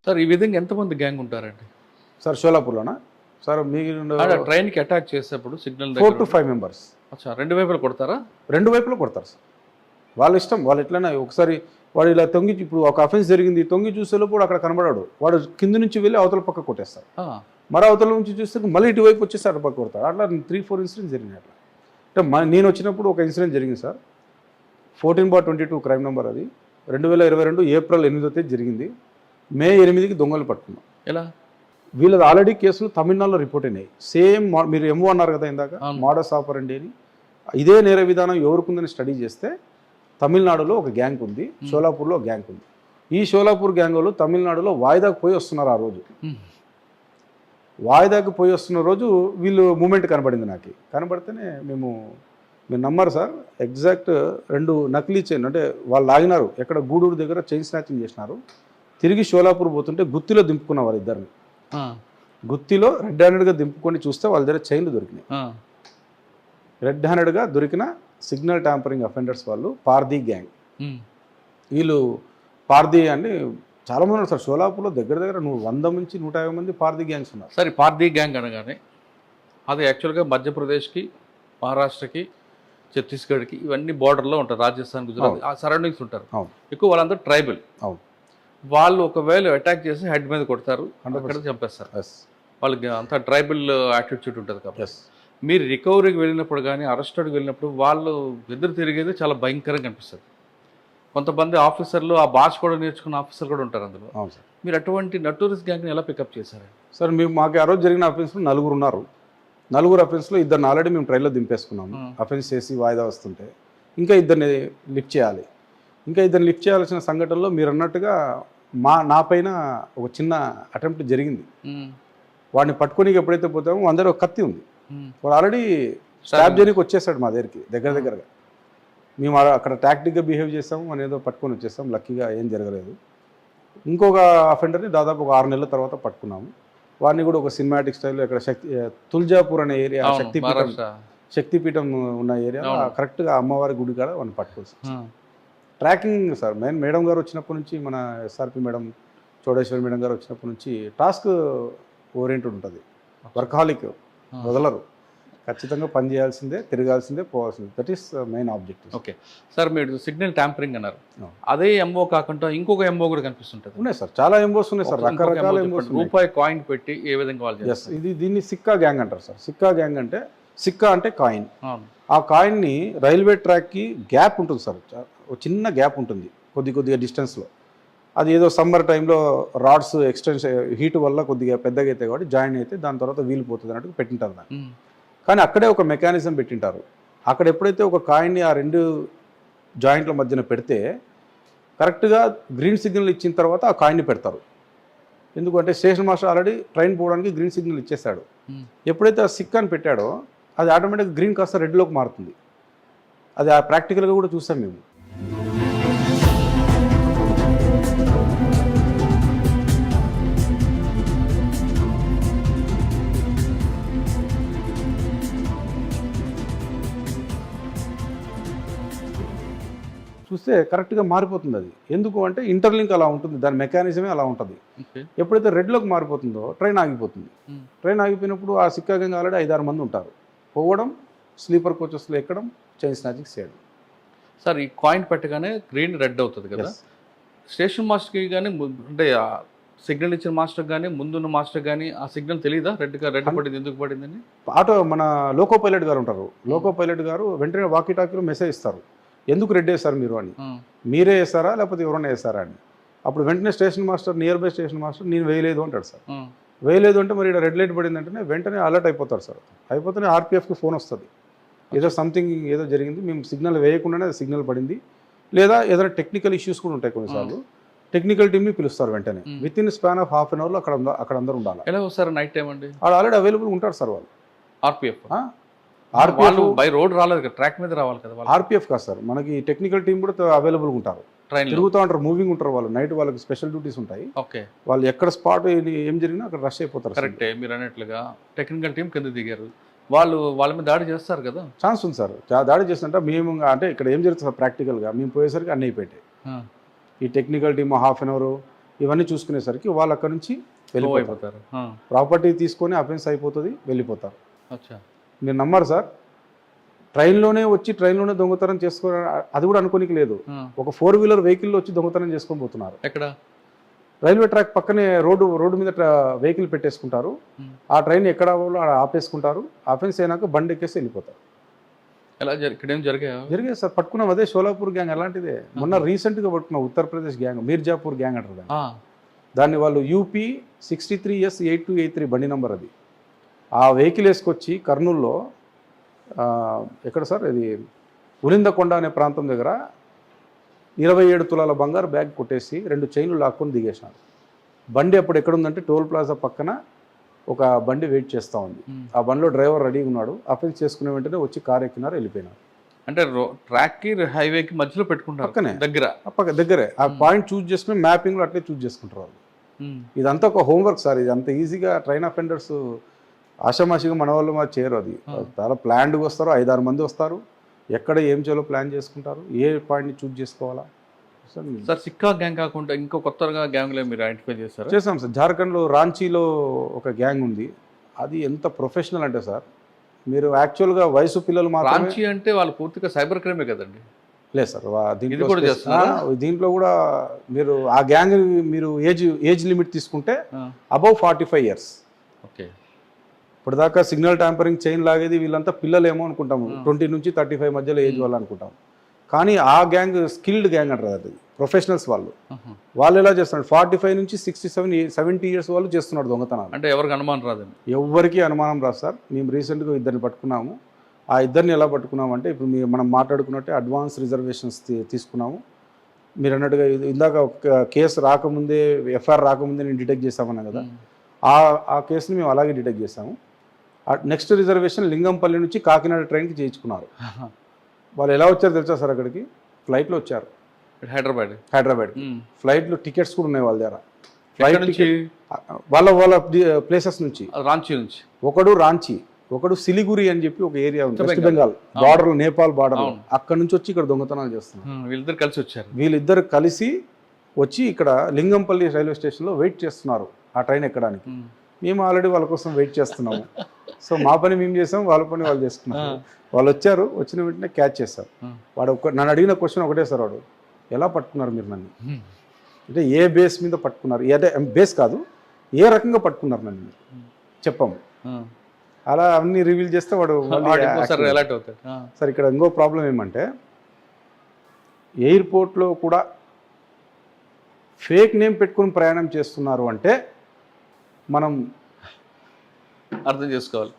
Sir ఈ విధంగా ఎంతమంది గ్యాంగ్ ఉంటారండి? సార్ షోలాపూర్లోనా సార్? మీరు ట్రైన్కి అటాక్ చేసేటప్పుడు సిగ్నల్ 4 to 5 మెంబర్స్. అచ్చా, రెండు వైపులు కొడతారా? రెండు వైపులో కొడతారు సార్. వాళ్ళ ఇష్టం, వాళ్ళు ఎట్లయినా. ఒకసారి వాడు ఇలా తొంగి, ఇప్పుడు ఒక అఫెన్స్ జరిగింది, తొంగి చూసేలో కూడా అక్కడ కనబడాడు, వాడు కింద నుంచి వెళ్ళి అవతల పక్క కొట్టేస్తారు. మరో అవతల నుంచి చూస్తే మళ్ళీ ఇటువైపు వచ్చేసి అటు పక్క కొడతారు. అట్లా 3-4 ఇన్సిడెంట్స్ జరిగినాయి. అట్లా అంటే నేను వచ్చినప్పుడు ఒక ఇన్సిడెంట్ జరిగింది సార్. 14/22 క్రైమ్ నెంబర్, అది 2022 ఏప్రిల్ 8వ తేదీ జరిగింది. మే 8కి దొంగలు పట్టుకున్నాం. ఎలా? వీళ్ళది ఆల్రెడీ కేసులు తమిళనాడులో రిపోర్ట్ అయినాయి. సేమ్ మీరు ఎంఓ అన్నారు కదా ఇందాక, మోడస్ ఆపరండి అని. ఇదే నేర విధానం ఎవరికుందని స్టడీ చేస్తే తమిళనాడులో ఒక గ్యాంగ్ ఉంది, షోలాపూర్లో ఒక గ్యాంగ్ ఉంది. ఈ షోలాపూర్ గ్యాంగ్ వాళ్ళు తమిళనాడులో వాయిదాకు పోయి వస్తున్నారు. ఆ రోజు వాయిదాకు పోయి వస్తున్న రోజు వీళ్ళు మూమెంట్ కనబడింది నాకు. కనబడితేనే మీరు నమ్మరు సార్, ఎగ్జాక్ట్ 2 నకిలీ చైన్, అంటే వాళ్ళు లాగినారు ఎక్కడ గూడూరు దగ్గర చైన్ స్నాచింగ్ చేసినారు. తిరిగి షోలాపూర్ పోతుంటే గుత్తిలో దింపుకున్న వాళ్ళు ఇద్దరిని. గుత్తిలో రెడ్ హ్యాండెడ్గా దింపుకొని చూస్తే వాళ్ళ దగ్గర చైన్లు దొరికినాయి. రెడ్ హ్యాండెడ్గా దొరికిన సిగ్నల్ ట్యాంపరింగ్ అఫెండర్స్ వాళ్ళు పార్దీ గ్యాంగ్. వీళ్ళు పార్దీ అని చాలా మంది ఉన్నారు సార్ షోలాపూర్లో. దగ్గర 100 నుంచి 150 మంది పార్దీ గ్యాంగ్స్ ఉన్నారు. సార్ ఈ పార్దీ గ్యాంగ్ అనగానే అది యాక్చువల్గా మధ్యప్రదేశ్కి, మహారాష్ట్రకి, ఛత్తీస్గఢ్కి ఇవన్నీ బార్డర్లో ఉంటారు. రాజస్థాన్, గుజరాత్ ఆ సరౌండింగ్స్ ఉంటారు ఎక్కువ. వాళ్ళందరూ ట్రైబల్. వాళ్ళు ఒకవేళ అటాక్ చేసి హెడ్ మీద కొడతారు, అక్కడ చంపేస్తారు. వాళ్ళకి అంతా ట్రైబల్ యాటిట్యూడ్ ఉంటుంది కాబట్టి. మీరు రికవరీకి వెళ్ళినప్పుడు కానీ అరెస్టెడ్కి వెళ్ళినప్పుడు వాళ్ళు ఎదురు తిరిగేది చాలా భయంకరంగా అనిపిస్తుంది. కొంతమంది ఆఫీసర్లు ఆ భాష కూడా నేర్చుకున్న ఆఫీసర్ కూడా ఉంటారు అందులో. మీరు అటువంటి నటోరియస్ గ్యాంగ్ని ఎలా పికప్ చేశారు? సార్ మాకు ఆ రోజు జరిగిన అఫెన్స్లో 4 ఉన్నారు. 4 అఫెన్స్లో 2 ఆల్రెడీ మేము ట్రైన్లో దింపేసుకున్నాము. అఫెన్స్ చేసి వాయిదా వస్తుంటే ఇంకా 2 లిఫ్ట్ చేయాలి. ఇంకా 2 లిఫ్ట్ చేయాల్సిన సంఘటనలో మీరు అన్నట్టుగా నా పైన ఒక చిన్న అటెంప్ట్ జరిగింది. వాడిని పట్టుకోనికి ఎప్పుడైతే పోతామో అందరూ ఒక కత్తి ఉంది. వాడు ఆల్రెడీ స్టాప్ చేయడానికి వచ్చేసాడు మా దగ్గరగా. మేము అక్కడ టాక్టిక్గా బిహేవ్ చేస్తాము, మనం ఏదో పట్టుకొని వచ్చేస్తాం. లక్కీగా ఏం జరగలేదు. ఇంకొక అఫెండర్ని దాదాపు ఒక 6 నెలల తర్వాత పట్టుకున్నాము. వాడిని కూడా ఒక సినిమాటిక్ స్టైల్లో ఇక్కడ తుల్జాపూర్ అనే ఏరియా, శక్తిపీఠం ఉన్న ఏరియా, కరెక్ట్గా అమ్మవారి గుడి కాడ వాడిని పట్టుకోవచ్చు. ట్రాకింగ్ సార్, మేడం గారు వచ్చినప్పటి నుంచి, మన ఎస్ఆర్పి మేడం, చోడేశ్వరి మేడం గారు వచ్చినప్పటి నుంచి టాస్క్ ఓరియంటెడ్ ఉంటుంది. వర్కాలిక్ వదలరు. ఖచ్చితంగా పని చేయాల్సిందే, తిరగాల్సిందే, పోవాల్సిందే. That is main objective. Okay sir, మీరు సిగ్నల్ ట్యాంపరింగ్ అన్నారు. అదే ఎంఓ కాకుండా ఇంకొక ఎంఓ కూడా కనిపిస్తుంటుంది. ఉన్నాయి సార్, చాలా ఎంఓస్ ఉన్నాయి సార్, రకరకాల ఎంఓస్. రూపాయి కాయిన్ పెట్టి ఏ విధంగా వాళ్ళు దీన్ని సిక్కా గ్యాంగ్ అంటారు సార్. సిక్కా గ్యాంగ్ అంటే, సిక్కా అంటే కాయిన్. ఆ కాయిన్ని రైల్వే ట్రాక్కి గ్యాప్ ఉంటుంది సార్, ఒక చిన్న గ్యాప్ ఉంటుంది కొద్దిగా డిస్టెన్స్లో. అది ఏదో సమ్మర్ టైంలో రాడ్స్ ఎక్స్టెన్షన్ హీట్ వల్ల కొద్దిగా పెద్దగా అయితే కాబట్టి జాయిన్ అయితే దాని తర్వాత వీలిపోతుంది అన్నట్టు పెట్టింటారు దాన్ని. కానీ అక్కడే ఒక మెకానిజం పెట్టింటారు. అక్కడ ఎప్పుడైతే ఒక కాయిన్ని ఆ 2 జాయింట్ల మధ్యన పెడితే కరెక్ట్గా గ్రీన్ సిగ్నల్ ఇచ్చిన తర్వాత ఆ కాయిన్ని పెడతారు. ఎందుకంటే స్టేషన్ మాస్టర్ ఆల్రెడీ ట్రైన్ పోవడానికి గ్రీన్ సిగ్నల్ ఇచ్చేస్తాడు. ఎప్పుడైతే ఆ సిక్కాన్ని పెట్టాడో అది ఆటోమేటిక్గా గ్రీన్ కాస్త రెడ్లోకి మారుతుంది. అది ఆ ప్రాక్టికల్గా కూడా చూసాం మేము. చూస్తే కరెక్ట్గా మారిపోతుంది. అది ఎందుకు అంటే ఇంటర్లింక్ అలా ఉంటుంది, దాని మెకానిజమే అలా ఉంటుంది. ఎప్పుడైతే రెడ్లోకి మారిపోతుందో ట్రైన్ ఆగిపోతుంది. ట్రైన్ ఆగిపోయినప్పుడు ఆ సిక్కా గ్యాంగ్ ఆల్రెడీ 5-6 మంది ఉంటారు. పోవడం, స్లీపర్ కోచెస్లో ఎక్కడం, చైన్ స్నాచింగ్ చేయడం. సార్ ఈ కాయిన్ పెట్టగానే గ్రీన్ రెడ్ అవుతుంది కదా, స్టేషన్ మాస్టర్కి కానీ అంటే సిగ్నల్ ఇచ్చిన మాస్టర్ కానీ ముందున్న మాస్టర్ కానీ ఆ సిగ్నల్ తెలియదా రెడ్ పడింది ఎందుకు పడిందని? ఆటో మన లోకో పైలట్ గారు ఉంటారు, లోకో పైలట్ గారు వెంటనే వాకీ టాకీలో మెసేజ్ ఇస్తారు, ఎందుకు రెడ్ వేస్తారు మీరు అని. మీరే వేస్తారా లేకపోతే ఎవరైనా వేస్తారా అని. అప్పుడు వెంటనే station master, near by station master, నేను వేయలేదు అంటాడు సార్. వేయలేదు అంటే మరి ఇక్కడ రెడ్ లైట్ పడిందంటేనే వెంటనే అలర్ట్ అయిపోతారు సార్. అయిపోతేనే ఆర్పిఎఫ్కి ఫోన్ వస్తుంది, ఏదో సంథింగ్ ఏదో జరిగింది, మేము సిగ్నల్ వేయకుండానే సిగ్నల్ పడింది. లేదా ఏదైనా టెక్నికల్ ఇష్యూస్ కూడా ఉంటాయి కొన్నిసార్లు, టెక్నికల్ టీమ్ని పిలుస్తారు వెంటనే. With in span of half an అవర్లో అక్కడ అందరూ ఉండాలి. ఎలా వస్తారు నైట్ టైం అండి? వాళ్ళు ఆల్రెడీ అవైలబుల్ ఉంటారు సార్. వాళ్ళు ఆర్పిఎఫ్ బై రోడ్ రాలేదు కదా, ట్రాక్ మీద రావాలి కదా. ఆర్పిఎఫ్ కాదు సార్, మనకి టెక్నికల్ టీం కూడా అవైలబుల్గా ఉంటారు, తిరుగుతూ ఉంటారు, మూవింగ్ ఉంటారు వాళ్ళు. నైట్ వాళ్ళకి స్పెషల్ డ్యూటీస్ ఉంటాయి. ఓకే, వాళ్ళు ఎక్కడ స్పాట్ ఏం జరిగినా అక్కడ రష్ అయిపోతారు. కరెక్టే మీరు అన్నట్లుగా టెక్నికల్ టీం కింద దిగారు, వాళ్ళ మీద దాడి చేస్తారు కదా. ఛాన్స్ ఉంది సార్, దాడి చేస్తుంటే మేము అంటే ఇక్కడ ఏం జరుగుతుంది సార్ ప్రాక్టికల్గా మేము పోయేసరికి అన్నీ అయిపోయాయి. ఈ technical team half an hour, ఇవన్నీ చూసుకునేసరికి వాళ్ళు అక్కడ నుంచి వెళ్ళిపోతారు. అయిపోతారు. ప్రాపర్టీ తీసుకొని అఫెన్స్ అయిపోతుంది, వెళ్ళిపోతారు. అచ్చా. మీరు నమ్మరు సార్, ట్రైన్లోనే వచ్చి ట్రైన్లోనే దొంగతనం చేసుకో, అది కూడా అనుకోనికి లేదు. ఒక 4-వీలర్ వెహికల్లో వచ్చి దొంగతనం చేసుకొని పోతున్నారు. ఎక్కడ? రైల్వే ట్రాక్ పక్కనే రోడ్డు మీద వెహికల్ పెట్టేసుకుంటారు. ఆ ట్రైన్ ఎక్కడ ఆపేసుకుంటారు. అఫెన్స్ అయినాక బండి ఎక్కేసి వెళ్ళిపోతారు. ఎలా ఇక్కడ ఏం జరిగాయి సార్, పట్టుకున్నాం. అదే షోలాపూర్ గ్యాంగ్ అలాంటిదే. మొన్న రీసెంట్గా పట్టుకున్నాం, ఉత్తరప్రదేశ్ గ్యాంగ్, మీర్జాపూర్ గ్యాంగ్ అంటారు దాన్ని. వాళ్ళు యూపీ 63S8283 బండి నెంబర్ అది. ఆ వెహికల్ వేసుకొచ్చి కర్నూల్లో ఎక్కడ సార్ ఇది ఉలిందకొండ అనే ప్రాంతం దగ్గర 27 తులాల బంగారు బ్యాగ్ కొట్టేసి 2 చైన్లు లాక్కొని దిగేసినారు. బండి అప్పుడు ఎక్కడుందంటే టోల్ ప్లాజా పక్కన ఒక బండి వెయిట్ చేస్తూ ఉంది. ఆ బండిలో డ్రైవర్ రెడీగా ఉన్నాడు. అఫెన్స్ చేసుకునే వెంటనే వచ్చి కార్ ఎక్కినారు, వెళ్ళిపోయినారు. అంటే ట్రాక్కి హైవేకి మధ్యలో పెట్టుకుంటారు, పక్కనే దగ్గరే. ఆ పాయింట్ చూస్ చేసుకుని మ్యాపింగ్లో అట్లే చూస్ చేసుకుంటారు వాళ్ళు. ఇదంతా ఒక హోంవర్క్ సార్. ఇది అంత ఈజీగా ట్రైన్ అఫెండర్స్ ఆషామాషిగా మన వాళ్ళు మాకు చేయరు. అది చాలా ప్లాన్డ్గా వస్తారు. 5-6 మంది వస్తారు. ఎక్కడ ఏం చేయాలో ప్లాన్ చేసుకుంటారు. ఏ పాయింట్ని చూస్ చేసుకోవాలా. సార్ సిక్కా గ్యాంగ్ కాకుండా ఇంకో కొత్తగా గ్యాంగ్లో మీరు ఐడెంటిఫై చేస్తారు? చేసాం సార్. జార్ఖండ్లో రాంచీలో ఒక గ్యాంగ్ ఉంది. అది ఎంత ప్రొఫెషనల్ అంటే సార్, మీరు యాక్చువల్గా వయసు పిల్లలు మాత్రమే. రాంచీ అంటే వాళ్ళు పూర్తిగా సైబర్ క్రైమే కదండి? లేదు సార్, దీంట్లో కూడా మీరు ఆ గ్యాంగ్ మీరు ఏజ్ లిమిట్ తీసుకుంటే అబౌవ్ 45 years. ఓకే. ఇప్పటిదాకా సిగ్నల్ ట్యాంపరింగ్, చైన్ లాగేది వీళ్ళంతా పిల్లలేమో అనుకుంటాము, 20 నుంచి 35 మధ్యలో ఏజ్ వాళ్ళు అనుకుంటాం. కానీ ఆ గ్యాంగ్ స్కిల్డ్ గ్యాంగ్ అంటారు, అది ప్రొఫెషనల్స్. వాళ్ళు ఎలా చేస్తున్నారు, 45 నుంచి 67-70 years వాళ్ళు చేస్తున్నారు దొంగతనాలు. అంటే ఎవరికి అనుమానం రాదండి? ఎవరికి అనుమానం రాదు సార్. మేము రీసెంట్గా 2 పట్టుకున్నాము. ఆ 2 ఎలా పట్టుకున్నామంటే, ఇప్పుడు మనం మాట్లాడుకున్నట్టే అడ్వాన్స్ రిజర్వేషన్స్ తీసుకున్నాము. మీరు అన్నట్టుగా ఇందాక ఒక కేసు రాకముందే, ఎఫ్ఐఆర్ రాకముందే నేను డిటెక్ట్ చేశామన్నా కదా, ఆ కేసుని మేము అలాగే డిటెక్ట్ చేశాము. నెక్స్ట్ రిజర్వేషన్ లింగంపల్లి నుంచి కాకినాడ ట్రైన్కి చేయించుకున్నారు. వాళ్ళు ఎలా వచ్చారు తెలుసా సార్? అక్కడికి ఫ్లైట్లో వచ్చారు. హైదరాబాద్ ఫ్లైట్లో టికెట్స్ కూడా ఉన్నాయి వాళ్ళ దగ్గర. ఫ్లైట్ నుంచి వాళ్ళ ప్లేసెస్ నుంచి, రాంచీ నుంచి. ఒకడు రాంచీ, ఒకడు సిలిగురి అని చెప్పి ఒక ఏరియా ఉంది west Bengal border, Nepal border. అక్కడ నుంచి వచ్చి ఇక్కడ దొంగతనాలు చేస్తున్నారు. వీళ్ళిద్దరు కలిసి వచ్చి ఇక్కడ లింగంపల్లి రైల్వే స్టేషన్లో వెయిట్ చేస్తున్నారు ఆ ట్రైన్ ఎక్కడానికి. మేము ఆల్రెడీ వాళ్ళ కోసం వెయిట్ చేస్తున్నాము. సో మా పని మేము చేసాం, వాళ్ళ పని వాళ్ళు చేసుకున్నారు. వాళ్ళు వచ్చారు, వచ్చిన వెంటనే క్యాచ్ చేశారు. నన్ను అడిగిన క్వశ్చన్ ఒకటే సార్, వాడు ఎలా పట్టుకున్నారు మీరు నన్ను అంటే, ఏ బేస్ మీద పట్టుకున్నారు, అంటే బేస్ కాదు, ఏ రకంగా పట్టుకున్నారు నన్ను చెప్పాము. అలా అన్ని రివీల్ చేస్తే వాడు సార్. ఇక్కడ ఇంకో ప్రాబ్లం ఏమంటే, ఎయిర్పోర్ట్లో కూడా ఫేక్ నేమ్ పెట్టుకుని ప్రయాణం చేస్తున్నారు అంటే మనం అర్థం చేసుకోవాలి.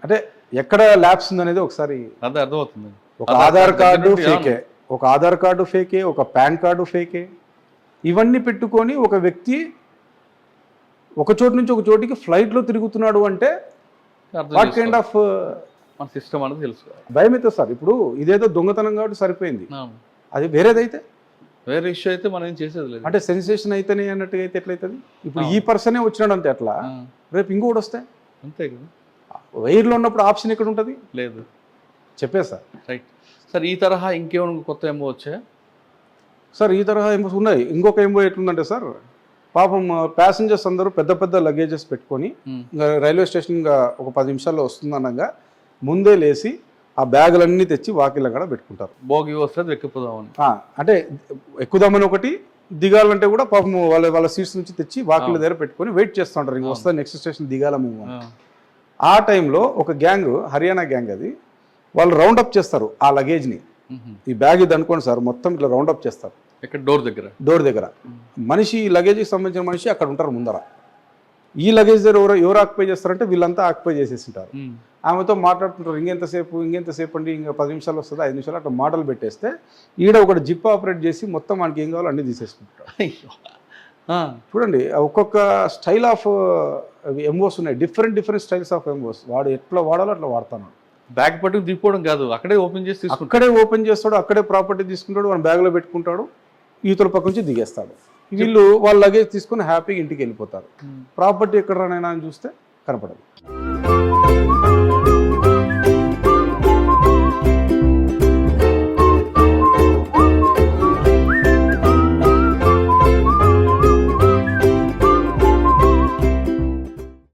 అంటే ఎక్కడ ల్యాబ్స్ ఉందనేది ఒకసారి అర్థమవుతుంది. ఒక ఆధార్ కార్డు ఫేకే, ఒక ఆధార్ కార్డు ఫేకే, ఒక పాన్ కార్డు ఫేకే. ఇవన్నీ పెట్టుకొని ఒక వ్యక్తి ఒక చోటు నుంచి ఒక చోటికి ఫ్లైట్లో తిరుగుతున్నాడు అంటే వాట్ కైండ్ ఆఫ్ సిస్టమ్ అనేది తెలుసు. భయం అయితే సార్. ఇప్పుడు ఇదేదో దొంగతనం కాబట్టి సరిపోయింది, అది వేరేదైతే వేరే ఇష్యూ అయితే మనం ఏం చేసేది లేదు. అంటే సెన్సేషన్ అయితేనే అన్నట్టుగా అయితే ఎట్లయితుంది? ఇప్పుడు ఈ పర్సనే వచ్చినాడు అంతే, అట్లా రేపు ఇంకోటి వస్తే అంతే కదా. వైర్లో ఉన్నప్పుడు ఆప్షన్ ఎక్కడ ఉంటుంది? లేదు. చెప్పే సార్. Right sir. ఈ తరహా ఇంకేమైనా కొత్త ఎంఓ వచ్చాయా సార్? ఈ తరహా ఎంఓస్ ఉన్నాయి. ఇంకొక ఎంఓ ఎట్లుందంటే సార్, పాపం ప్యాసింజర్స్ అందరూ పెద్ద పెద్ద లగేజెస్ పెట్టుకొని రైల్వే స్టేషన్ ఒక 10 నిమిషాల్లో వస్తుందనగా ముందే లేచి ఆ బ్యాగులన్నీ తెచ్చి వాకిళ్ళ కూడా పెట్టుకుంటారు. భోగి వస్తుంది ఎక్కిపోదామని. అంటే ఎక్కుదామని ఒకటి, దిగాలంటే కూడా పాపం వాళ్ళ సీట్స్ నుంచి తెచ్చి వాకిళ్ళ దగ్గర పెట్టుకొని వెయిట్ చేస్తూ ఉంటారు. ఇంక వస్తుంది నెక్స్ట్ స్టేషన్ దిగాల మేము. ఆ టైంలో ఒక గ్యాంగ్, హర్యానా గ్యాంగ్, అది వాళ్ళు రౌండప్ చేస్తారు ఆ లగేజ్ని. ఈ బ్యాగ్ ఇది అనుకోండి సార్, మొత్తం ఇట్లా రౌండప్ చేస్తారు. ఇక్కడ డోర్ దగ్గర మనిషి, లగేజ్కి సంబంధించిన మనిషి అక్కడ ఉంటారు ముందర. ఈ లగేజ్ దగ్గర ఎవరు ఆక్యుపై చేస్తారంటే వీళ్ళంతా ఆక్యుపై చేసేసి ఉంటారు. ఆమెతో మాట్లాడుతుంటారు, ఇంకెంతసేపు అండి, ఇంకా 10 నిమిషాలు వస్తుంది, 5 నిమిషాలు అట్లా మాటలు పెట్టేస్తే ఈడ ఒకటి జిప్ ఆపరేట్ చేసి మొత్తం మనకి ఏం కావాలో అన్నీ తీసేసుకుంటారు. చూడండి, ఒక్కొక్క స్టైల్ ఆఫ్ ఎంఓస్ ఉన్నాయి, డిఫరెంట్ స్టైల్స్ ఆఫ్ ఎంఓస్. వాడు ఎట్లా వాడాలో అట్లా వాడతాను. బ్యాగ్ పట్టుకు దిగిపోవడం కాదు, అక్కడే ఓపెన్ చేస్తాడు, అక్కడే ప్రాపర్టీ తీసుకుంటాడు, మన బ్యాగ్లో పెట్టుకుంటాడు, ఈతల పక్క నుంచి దిగేస్తాడు. వీళ్ళు వాళ్ళ లగేజ్ తీసుకుని హ్యాపీగా ఇంటికి వెళ్ళిపోతారు. ప్రాపర్టీ ఎక్కడ రానైనా అని చూస్తే కనపడదు.